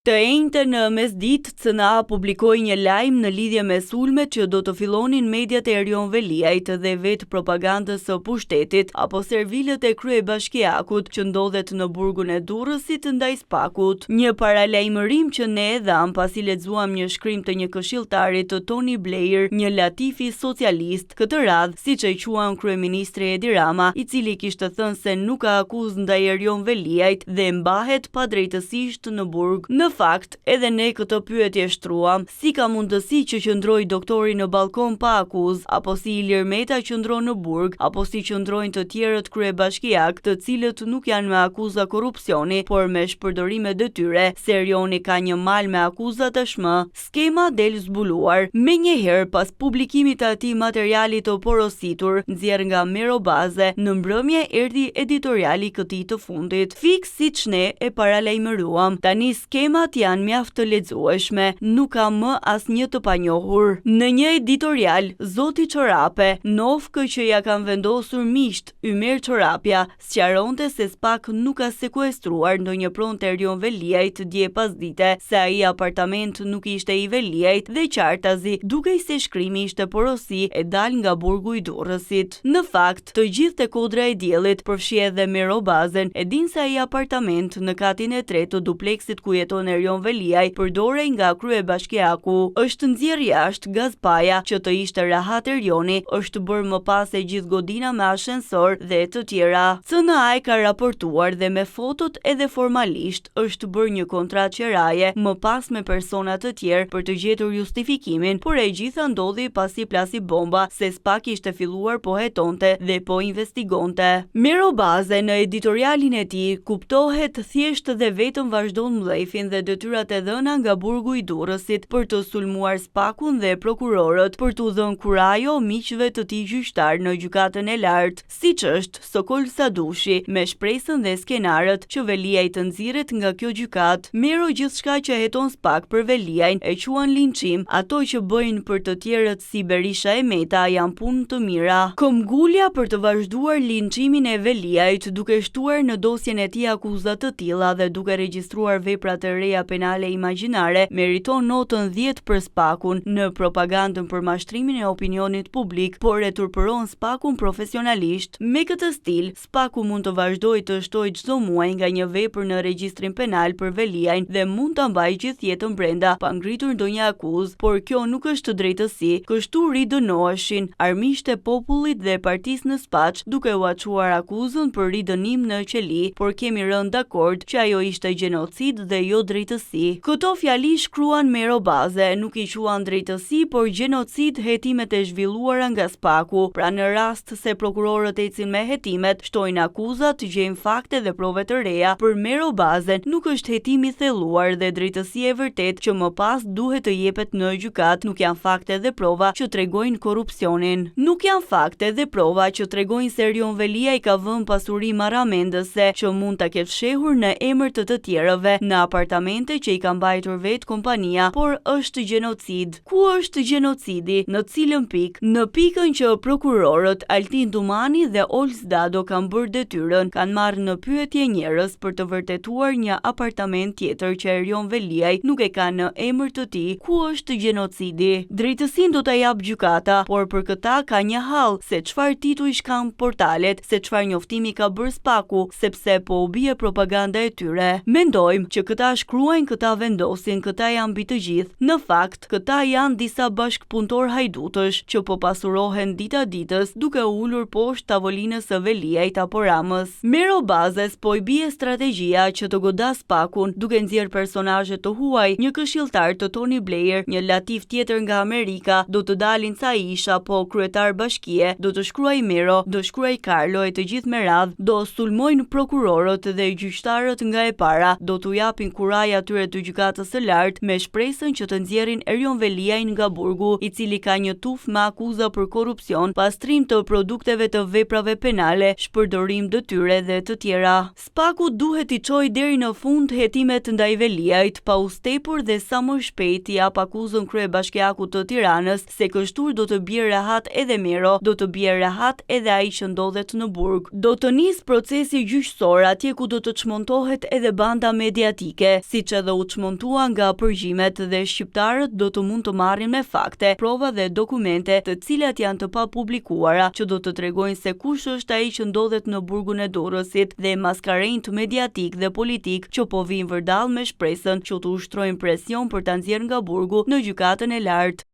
Të enjte në mesditë, CNA publikoi një lajm në lidhje me sulmet që do të fillonin mediat e Erion Veliajt dhe vetë propagandës së pushtetit apo servilët e kryebashkiakut që ndodhet në burgun e Durrësit ndaj SPAK-ut. Një paralajmërim që ne e dham pasi lexuam një shkrim të një këshilltari të Tony Blair, një latifi socialist, këtë radhë siç e quan kryeministri Edi Rama, i cili kishte thënë se nuk ka akuzë ndaj Erion Veliajt dhe mbahet padrejtësisht në burg. Në fakt, edhe ne këtë pyetje shtruam, si ka mundësi që qëndroi doktori në balkon pa akuzë, apo si Ilir Meta qëndron në burg, apo si qëndrojnë të tjerët kryebashkiak, të cilët nuk janë me akuza korrupsioni, por me shpërdorime detyre, se Erioni ka një mal me akuza tashmë. Skema del zbuluar. Menjëherë pas publikimit të atij materiali të porositur, nxjerr nga Merobaze, në mbrëmje erdhi editoriali i këtij të fundit. Fiks siç ne e paralajmëruam. Tani skema janë mjaft të lexueshme, nuk ka më asnjë të panjohur. Në një editorial, Zoti Çorape, nofkë që ja kanë vendosur miqt Ymer Çorapja, sqaronte se SPAK nuk ka sekuestruar ndonjë pronë të Erion Veliajt dje pasdite, se ai apartament nuk ishte i Veliajt dhe qartazi, dukej se shkrimi ishte porosi e dal nga burgu i Durrësit. Në fakt, të gjithë te kodra e diellit, përfshi edhe Merobazen, e din se ai apartament në katin e tretë të dupleksit ku jeton Erion Veliaj përdorej nga kryebashkiaku. Është nxjerr jashtë gazpaja që të ishte rahat Erioni, është bërë më pas e gjithë godina me ashensor dhe të tjera. CNA ka raportuar dhe me fotot edhe formalisht është bërë një kontratë qeraje më pas me persona të tjerë për të gjetur justifikimin, por e gjitha ndodhi pasi plasi bomba se SPAK ishte filluar po hetonte dhe po investigonte. Merobaze në editorialin e tij kuptohet thjesht dhe vetëm vazhdon mllëfin dhe detyrat e dhëna nga burgu i Durrësit për të sulmuar SPAK-un dhe prokurorët, për t'u dhënë kurajo miqve të tij gjyqtar në gjykatën e lartë, siç është Sokol Sadushi, me shpresën dhe skenarët që Veliaj të nxirret nga kjo gjykatë. Mero gjithçka që heton SPAK për Veliajn e quan linçim, ato që bëjnë për të tjerët si Berisha e Meta janë punë të mira. Këmbgulja për të vazhduar linçimin e Veliajt duke shtuar në dosjen e tij akuza të tilla dhe duke regjistruar vepra të reja penale imagjinare, meriton notën 10 për SPAK-un në propagandën për mashtrimin e opinionit publik, por e turpëron SPAK-un profesionalisht. Me këtë stil, SPAK-u mund të vazhdojë të shtojë çdo muaj nga një vepër në regjistrin penal për Veliajn dhe mund ta mbajë gjithë jetën brenda pa ngritur ndonjë akuzë, por kjo nuk është drejtësi. Kështu ridënoheshin armiqtë e popullit dhe partisë në Spaç, duke u açuar akuzën për ridënim në qeli, por kemi rënë dakord që ajo ishte gjenocid dhe jo drejtësi. Këto fjali shkruan Merobaze, nuk i quan drejtësi, por gjenocid hetimet e zhvilluara nga SPAK-u. Pra në rast se prokurorët ecin me hetimet, shtojnë akuzat, gjejnë fakte dhe prove të reja, për Merobazen nuk është hetimi thelluar dhe drejtësia e vërtet që më pas duhet të jepet në gjykat, nuk janë fakte dhe prova që tregojnë korrupsionin. Nuk janë fakte dhe prova që tregojnë se Erion Veliaj ka vënë pasuri marramendëse që mund ta ketë fshehur në emër të tjerëve në apartamente që i ka mbajtur vetë kompania, por është gjenocid. Ku është gjenocidi? Në cilën pikë? Në pikën që prokurorët Altin Dumani dhe Ols Dado kanë bërë detyrën, kanë marrë në pyetje njerëz për të vërtetuar një apartament tjetër që Erion Veliaj nuk e ka në emër të tij. Ku është gjenocidi? Drejtësinë do ta jap gjykata, por për këtë ka një hall, se çfarë titull shkan portalet, se çfarë njoftimi ka bërë SPAK-u, sepse po u bie propaganda e tyre. Mendojmë që këta shkruajnë, këta vendosin, këta janë mbi të gjithë. Në fakt, këta janë disa bashkëpunëtor hajdutësh që po pasurohen dita ditës duke ulur poshtë tavolinës së Veliajt apo Ramës. Merobazes po i bie strategjia që të godas SPAK-un duke nxjerr personazhe të huaj, një këshilltar të Tony Blair, një latif tjetër nga Amerika, do të dalin ca isha po kryetar bashkie, do të shkruaj Mero, do shkruaj Carlo e të gjithë me radhë, do sulmojnë prokurorët dhe gjyqtarët nga e para, do t'u japin kuraj atyre të gjykatës së lartë me shpresën që të nxjerrin Erion Veliajn nga burgu, i cili ka një tuf me akuza për korrupsion, pastrim të produkteve të veprave penale, shpërdorim detyre dhe të tjera. SPAK-u duhet i çojë deri në fund hetimet ndaj Veliajt, pa u stepur dhe sa më shpejt i jap akuzën kryebashkiakut të Tiranës, se kështu do të bjerë rahat edhe Mero, do të bjerë rahat edhe ai që ndodhet në burg. Do të nis procesi gjyqësor atje ku do të çmontohet edhe banda mediatike, siç edhe u çmontua nga përgjimet dhe shqiptarët do të mund të marrin me fakte, prova dhe dokumente, të cilat janë të papublikuara, që do të tregojnë se kush është ai që ndodhet në burgun e Durrësit dhe maskarent mediatik dhe politik që po vijnë vërdall me shpresën që të ushtrojnë presion për ta nxjerrë nga burgu në gjykatën e lartë.